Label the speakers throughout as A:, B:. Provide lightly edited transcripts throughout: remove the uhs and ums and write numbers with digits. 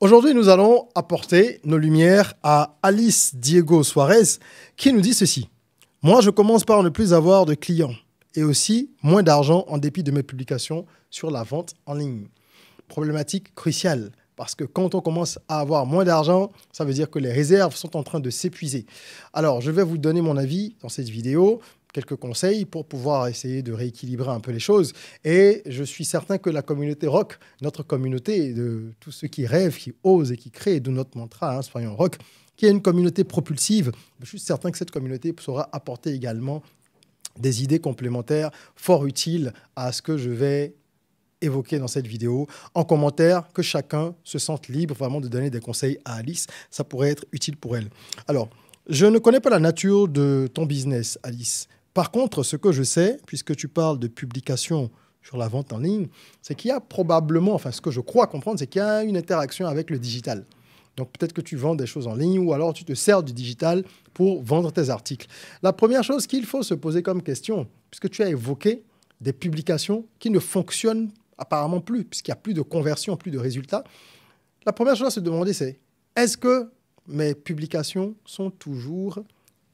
A: Aujourd'hui, nous allons apporter nos lumières à Alice Diego Suarez qui nous dit ceci. Moi, je commence par ne plus avoir de clients et aussi moins d'argent en dépit de mes publications sur la vente en ligne. Problématique cruciale parce que quand on commence à avoir moins d'argent, ça veut dire que les réserves sont en train de s'épuiser. Alors, je vais vous donner mon avis dans cette vidéo, quelques conseils pour pouvoir essayer de rééquilibrer un peu les choses. Et je suis certain que la communauté rock, notre communauté de tous ceux qui rêvent, qui osent et qui créent, de notre mantra, soyons rock, qui est une communauté propulsive, je suis certain que cette communauté saura apporter également des idées complémentaires fort utiles à ce que je vais évoquer dans cette vidéo. En commentaire, que chacun se sente libre vraiment de donner des conseils à Alice. Ça pourrait être utile pour elle. Alors, je ne connais pas la nature de ton business, Alice. Par contre, ce que je sais, puisque tu parles de publication sur la vente en ligne, c'est qu'il y a probablement, enfin ce que je crois comprendre, c'est qu'il y a une interaction avec le digital. Donc peut-être que tu vends des choses en ligne ou alors tu te sers du digital pour vendre tes articles. La première chose qu'il faut se poser comme question, puisque tu as évoqué des publications qui ne fonctionnent apparemment plus, puisqu'il n'y a plus de conversion, plus de résultats, la première chose à se demander, c'est est-ce que mes publications sont toujours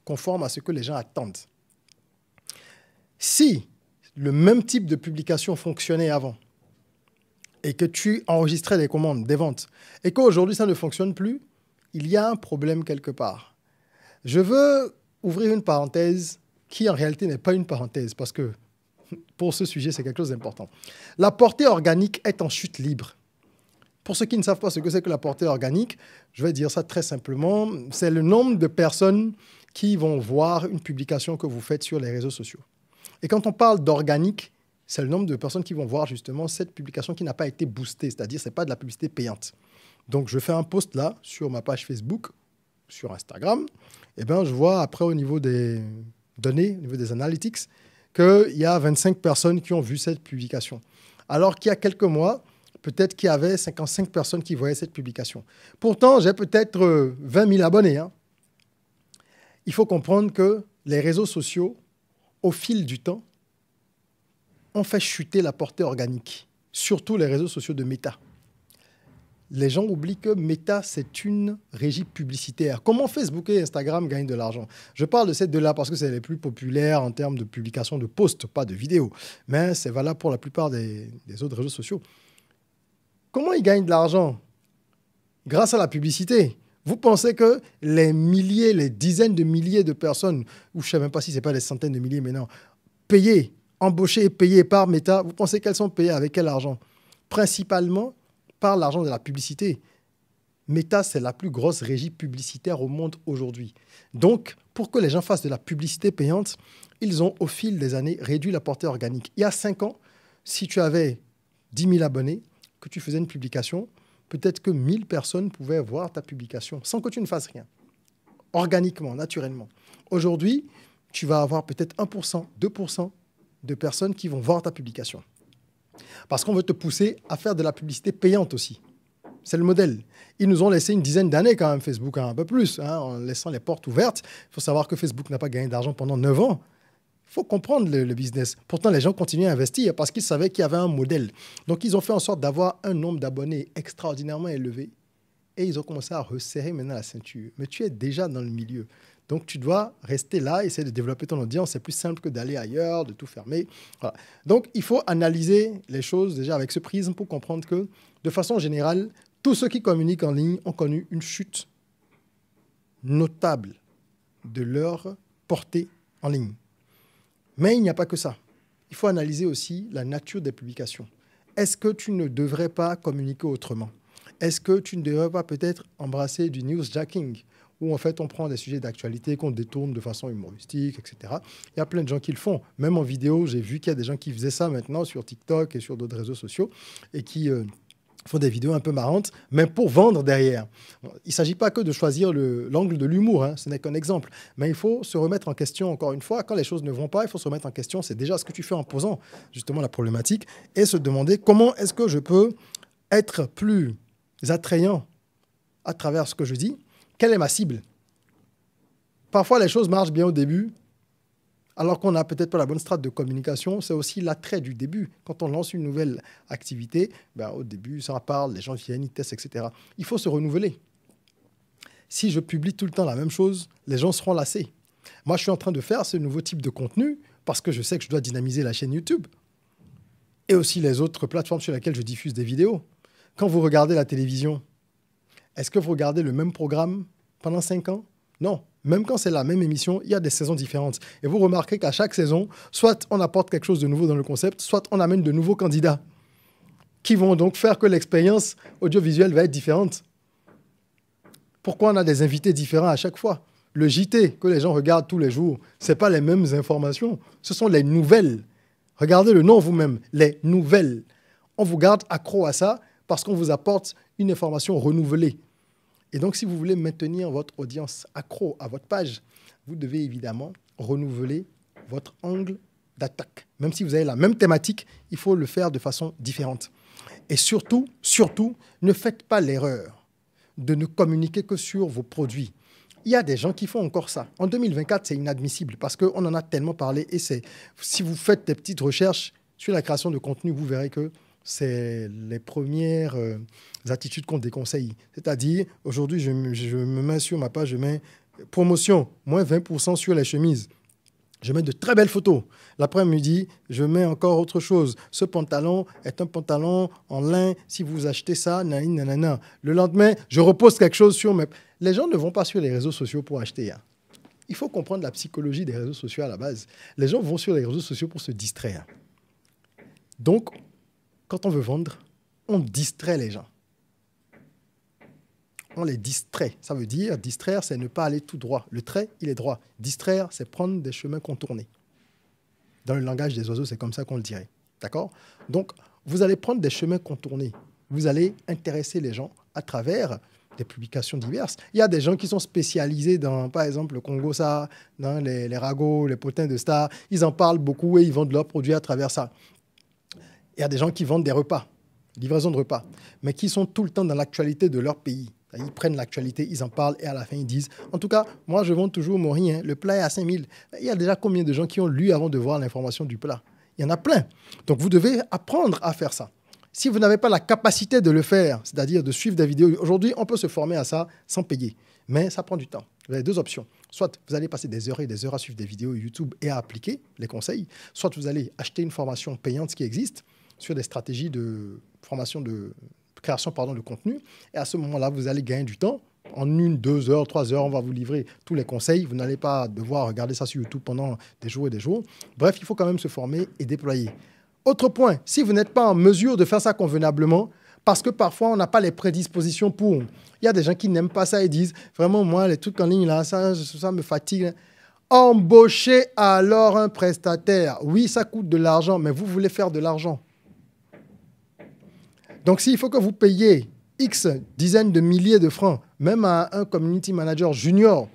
A: conformes à ce que les gens attendent? Si le même type de publication fonctionnait avant et que tu enregistrais des commandes, des ventes, et qu'aujourd'hui ça ne fonctionne plus, il y a un problème quelque part. Je veux ouvrir une parenthèse qui en réalité n'est pas une parenthèse, parce que pour ce sujet, c'est quelque chose d'important. La portée organique est en chute libre. Pour ceux qui ne savent pas ce que c'est que la portée organique, je vais dire ça très simplement, c'est le nombre de personnes qui vont voir une publication que vous faites sur les réseaux sociaux. Et quand on parle d'organique, c'est le nombre de personnes qui vont voir justement cette publication qui n'a pas été boostée, c'est-à-dire ce n'est pas de la publicité payante. Donc je fais un post là sur ma page Facebook, sur Instagram, et bien je vois après au niveau des données, au niveau des analytics, qu'il y a 25 personnes qui ont vu cette publication. Alors qu'il y a quelques mois, peut-être qu'il y avait 55 personnes qui voyaient cette publication. Pourtant, j'ai peut-être 20 000 abonnés. Il faut comprendre que les réseaux sociaux, au fil du temps, ont fait chuter la portée organique, surtout les réseaux sociaux de Meta. Les gens oublient que Meta, c'est une régie publicitaire. Comment Facebook et Instagram gagnent de l'argent? Je parle de ces deux-là parce que c'est les plus populaires en termes de publication de posts, pas de vidéos. Mais c'est valable pour la plupart des autres réseaux sociaux. Comment ils gagnent de l'argent? Grâce à la publicité. Vous pensez que les milliers, les dizaines de milliers de personnes, ou je ne sais même pas si ce n'est pas des centaines de milliers maintenant, payées, embauchées et payées par Meta, vous pensez qu'elles sont payées avec quel argent? Principalement par l'argent de la publicité. Meta, c'est la plus grosse régie publicitaire au monde aujourd'hui. Donc, pour que les gens fassent de la publicité payante, ils ont, au fil des années, réduit la portée organique. Il y a 5 ans, si tu avais 10 000 abonnés, que tu faisais une publication, peut-être que 1000 personnes pouvaient voir ta publication sans que tu ne fasses rien, organiquement, naturellement. Aujourd'hui, tu vas avoir peut-être 1%, 2% de personnes qui vont voir ta publication. Parce qu'on veut te pousser à faire de la publicité payante aussi. C'est le modèle. Ils nous ont laissé une dizaine d'années quand même, Facebook, un peu plus, en laissant les portes ouvertes. Il faut savoir que Facebook n'a pas gagné d'argent pendant 9 ans. Il faut comprendre le business. Pourtant, les gens continuaient à investir parce qu'ils savaient qu'il y avait un modèle. Donc, ils ont fait en sorte d'avoir un nombre d'abonnés extraordinairement élevé. Et ils ont commencé à resserrer maintenant la ceinture. Mais tu es déjà dans le milieu. Donc, tu dois rester là, essayer de développer ton audience. C'est plus simple que d'aller ailleurs, de tout fermer. Voilà. Donc, il faut analyser les choses déjà avec ce prisme pour comprendre que, de façon générale, tous ceux qui communiquent en ligne ont connu une chute notable de leur portée en ligne. Mais il n'y a pas que ça. Il faut analyser aussi la nature des publications. Est-ce que tu ne devrais pas communiquer autrement? Est-ce que tu ne devrais pas peut-être embrasser du newsjacking, où en fait on prend des sujets d'actualité qu'on détourne de façon humoristique, etc. Il y a plein de gens qui le font. Même en vidéo, j'ai vu qu'il y a des gens qui faisaient ça maintenant sur TikTok et sur d'autres réseaux sociaux et qui font des vidéos un peu marrantes, mais pour vendre derrière. Il ne s'agit pas que de choisir l'angle de l'humour, ce n'est qu'un exemple. Mais il faut se remettre en question, encore une fois. Quand les choses ne vont pas, il faut se remettre en question. C'est déjà ce que tu fais en posant justement la problématique et se demander comment est-ce que je peux être plus attrayant à travers ce que je dis. Quelle est ma cible? Parfois, les choses marchent bien au début. Alors qu'on n'a peut-être pas la bonne strate de communication, c'est aussi l'attrait du début. Quand on lance une nouvelle activité, ben, au début, ça parle, les gens viennent, ils testent, etc. Il faut se renouveler. Si je publie tout le temps la même chose, les gens seront lassés. Moi, je suis en train de faire ce nouveau type de contenu parce que je sais que je dois dynamiser la chaîne YouTube et aussi les autres plateformes sur lesquelles je diffuse des vidéos. Quand vous regardez la télévision, est-ce que vous regardez le même programme pendant 5 ans? Non. Même quand c'est la même émission, il y a des saisons différentes. Et vous remarquez qu'à chaque saison, soit on apporte quelque chose de nouveau dans le concept, soit on amène de nouveaux candidats qui vont donc faire que l'expérience audiovisuelle va être différente. Pourquoi on a des invités différents à chaque fois? Le JT que les gens regardent tous les jours, ce n'est pas les mêmes informations, ce sont les nouvelles. Regardez le nom vous-même, les nouvelles. On vous garde accro à ça parce qu'on vous apporte une information renouvelée. Et donc, si vous voulez maintenir votre audience accro à votre page, vous devez évidemment renouveler votre angle d'attaque. Même si vous avez la même thématique, il faut le faire de façon différente. Et surtout, ne faites pas l'erreur de ne communiquer que sur vos produits. Il y a des gens qui font encore ça. En 2024, c'est inadmissible parce qu'on en a tellement parlé. Et si vous faites des petites recherches sur la création de contenu, vous verrez que c'est les premières attitudes qu'on déconseille. C'est-à-dire, aujourd'hui, je me mets sur ma page, je mets promotion, moins 20% sur les chemises. Je mets de très belles photos. L'après-midi, je mets encore autre chose. Ce pantalon est un pantalon en lin. Si vous achetez ça, nanana. Le lendemain, je repose quelque chose sur mes... Les gens ne vont pas sur les réseaux sociaux pour acheter. Hein. Il faut comprendre la psychologie des réseaux sociaux à la base. Les gens vont sur les réseaux sociaux pour se distraire. Donc, quand on veut vendre, on distrait les gens. On les distrait. Ça veut dire, distraire, c'est ne pas aller tout droit. Le trait, il est droit. Distraire, c'est prendre des chemins contournés. Dans le langage des oiseaux, c'est comme ça qu'on le dirait. D'accord? Donc, vous allez prendre des chemins contournés. Vous allez intéresser les gens à travers des publications diverses. Il y a des gens qui sont spécialisés dans, par exemple, le Congo, ça, dans les ragots, les potins de stars. Ils en parlent beaucoup et ils vendent leurs produits à travers ça. Il y a des gens qui vendent des repas, livraison de repas, mais qui sont tout le temps dans l'actualité de leur pays. Ils prennent l'actualité, ils en parlent et à la fin, ils disent « En tout cas, moi, je vends toujours mon riz, hein, le plat est à 5 000. » Il y a déjà combien de gens qui ont lu avant de voir l'information du plat? Il y en a plein. Donc, vous devez apprendre à faire ça. Si vous n'avez pas la capacité de le faire, c'est-à-dire de suivre des vidéos, aujourd'hui, on peut se former à ça sans payer, mais ça prend du temps. Vous avez deux options. Soit vous allez passer des heures et des heures à suivre des vidéos YouTube et à appliquer les conseils, soit vous allez acheter une formation payante qui existe sur des stratégies de formation de création de contenu. Et à ce moment-là, vous allez gagner du temps. En 1, 2 heures, 3 heures, on va vous livrer tous les conseils. Vous n'allez pas devoir regarder ça sur YouTube pendant des jours et des jours. Bref, il faut quand même se former et déployer. Autre point, si vous n'êtes pas en mesure de faire ça convenablement, parce que parfois, on n'a pas les prédispositions pour. Il y a des gens qui n'aiment pas ça et disent, vraiment, moi, les trucs en ligne, là, ça me fatigue. Embauchez alors un prestataire. Oui, ça coûte de l'argent, mais vous voulez faire de l'argent. Donc, s'il faut que vous payiez X dizaines de milliers de francs, même à un community manager junior,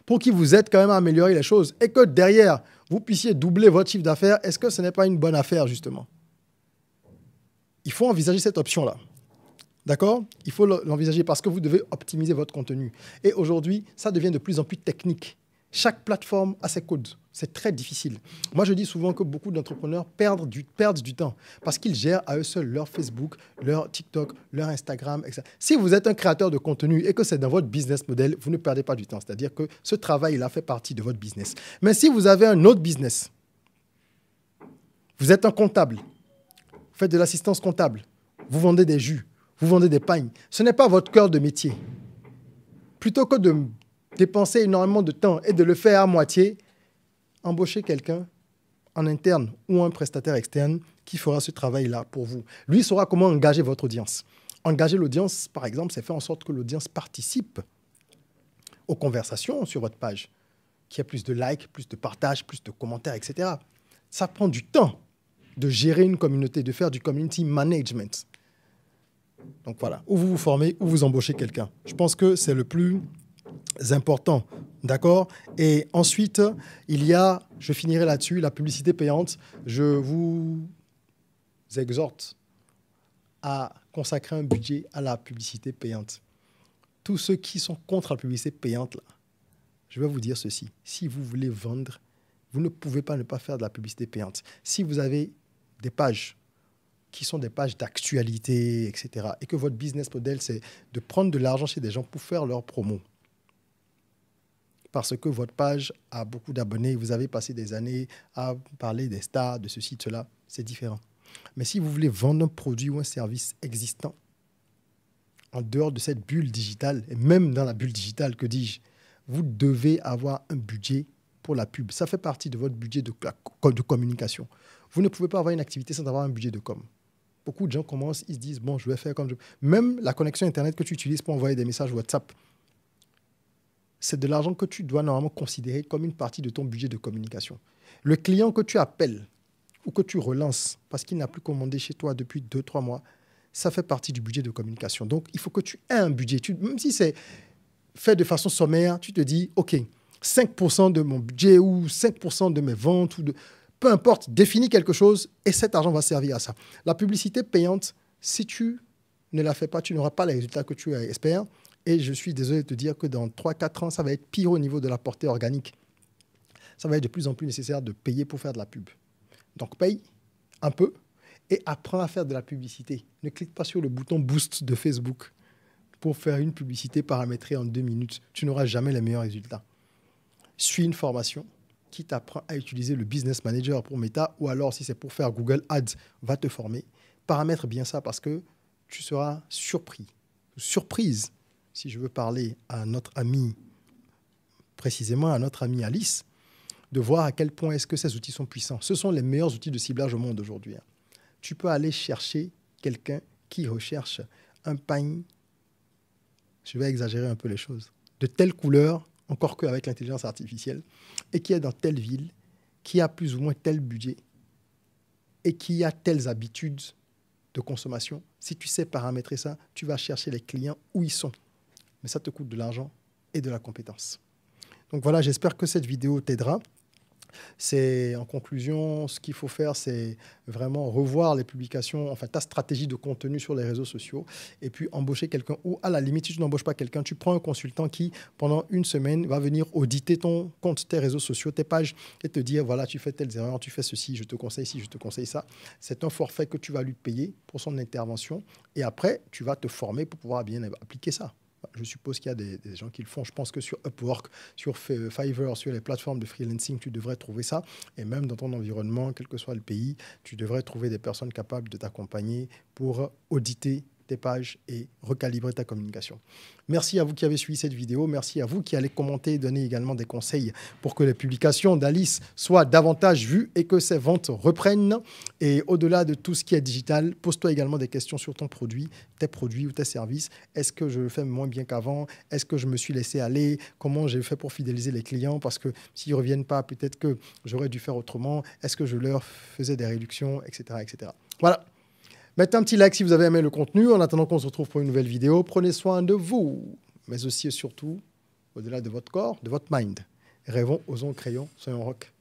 A: pour qu'il vous aide quand même à améliorer les choses, et que derrière, vous puissiez doubler votre chiffre d'affaires, est-ce que ce n'est pas une bonne affaire, justement? Il faut envisager cette option-là. D'accord? Il faut l'envisager parce que vous devez optimiser votre contenu. Et aujourd'hui, ça devient de plus en plus technique. Chaque plateforme a ses codes. C'est très difficile. Moi, je dis souvent que beaucoup d'entrepreneurs perdent du temps parce qu'ils gèrent à eux seuls leur Facebook, leur TikTok, leur Instagram, etc. Si vous êtes un créateur de contenu et que c'est dans votre business model, vous ne perdez pas du temps. C'est-à-dire que ce travail-là fait partie de votre business. Mais si vous avez un autre business, vous êtes un comptable, vous faites de l'assistance comptable, vous vendez des jus, vous vendez des pagnes, ce n'est pas votre cœur de métier. Plutôt que de dépenser énormément de temps et de le faire à moitié, embauchez quelqu'un en interne ou un prestataire externe qui fera ce travail-là pour vous. Lui saura comment engager votre audience. Engager l'audience, par exemple, c'est faire en sorte que l'audience participe aux conversations sur votre page, qu'il y ait plus de likes, plus de partages, plus de commentaires, etc. Ça prend du temps de gérer une communauté, de faire du community management. Donc voilà, ou vous vous formez, ou vous embauchez quelqu'un. Je pense que c'est le plus important, d'accord? Et ensuite, il y a, je finirai là-dessus, la publicité payante. Je vous exhorte à consacrer un budget à la publicité payante. Tous ceux qui sont contre la publicité payante, là, je vais vous dire ceci. Si vous voulez vendre, Vous ne pouvez pas ne pas faire de la publicité payante. Si vous avez des pages qui sont des pages d'actualité, etc., et que votre business model, c'est de prendre de l'argent chez des gens pour faire leur promo, parce que votre page a beaucoup d'abonnés, vous avez passé des années à parler des stars, de ceci, de cela, c'est différent. Mais si vous voulez vendre un produit ou un service existant, en dehors de cette bulle digitale, et même dans la bulle digitale, que dis-je, vous devez avoir un budget pour la pub. Ça fait partie de votre budget de communication. Vous ne pouvez pas avoir une activité sans avoir un budget de com. Beaucoup de gens commencent, ils se disent, bon, je vais faire comme je... Même la connexion Internet que tu utilises pour envoyer des messages WhatsApp, c'est de l'argent que tu dois normalement considérer comme une partie de ton budget de communication. Le client que tu appelles ou que tu relances parce qu'il n'a plus commandé chez toi depuis 2-3 mois, ça fait partie du budget de communication. Donc, il faut que tu aies un budget. Même si c'est fait de façon sommaire, tu te dis, OK, 5% de mon budget ou 5% de mes ventes, peu importe, définis quelque chose et cet argent va servir à ça. La publicité payante, si tu ne la fais pas, tu n'auras pas les résultats que tu espères. Et je suis désolé de te dire que dans 3-4 ans, ça va être pire au niveau de la portée organique. Ça va être de plus en plus nécessaire de payer pour faire de la pub. Donc, paye un peu et apprends à faire de la publicité. Ne clique pas sur le bouton Boost de Facebook pour faire une publicité paramétrée en 2 minutes. Tu n'auras jamais les meilleurs résultats. Suis une formation qui t'apprend à utiliser le Business Manager pour Meta ou alors, si c'est pour faire Google Ads, va te former. Paramètre bien ça parce que tu seras surprise. Si je veux parler à notre amie, précisément à notre amie Alice, de voir à quel point est-ce que ces outils sont puissants. Ce sont les meilleurs outils de ciblage au monde aujourd'hui. Tu peux aller chercher quelqu'un qui recherche un pagne, je vais exagérer un peu les choses, de telle couleur, encore qu'avec l'intelligence artificielle, et qui est dans telle ville, qui a plus ou moins tel budget, et qui a telles habitudes de consommation. Si tu sais paramétrer ça, tu vas chercher les clients où ils sont. Mais ça te coûte de l'argent et de la compétence. Donc voilà, j'espère que cette vidéo t'aidera. C'est, en conclusion, ce qu'il faut faire, c'est vraiment revoir les publications, enfin ta stratégie de contenu sur les réseaux sociaux et puis embaucher quelqu'un ou à la limite, si tu n'embauches pas quelqu'un, tu prends un consultant qui, pendant une semaine, va venir auditer ton compte, tes réseaux sociaux, tes pages et te dire, voilà, tu fais telles erreurs, tu fais ceci, je te conseille ci, je te conseille ça. C'est un forfait que tu vas lui payer pour son intervention et après, tu vas te former pour pouvoir bien appliquer ça. Je suppose qu'il y a des gens qui le font. Je pense que sur Upwork, sur Fiverr, sur les plateformes de freelancing, tu devrais trouver ça. Et même dans ton environnement, quel que soit le pays, tu devrais trouver des personnes capables de t'accompagner pour auditer tes pages et recalibrer ta communication. Merci à vous qui avez suivi cette vidéo. Merci à vous qui allez commenter et donner également des conseils pour que les publications d'Alice soient davantage vues et que ses ventes reprennent. Et au-delà de tout ce qui est digital, pose-toi également des questions sur ton produit, tes produits ou tes services. Est-ce que je le fais moins bien qu'avant? Est-ce que je me suis laissé aller? Comment j'ai fait pour fidéliser les clients? Parce que s'ils ne reviennent pas, peut-être que j'aurais dû faire autrement. Est-ce que je leur faisais des réductions, etc., etc. Voilà. Mettez un petit like si vous avez aimé le contenu. En attendant qu'on se retrouve pour une nouvelle vidéo, prenez soin de vous, mais aussi et surtout, au-delà de votre corps, de votre mind. Rêvons, osons, créons, soyons rock.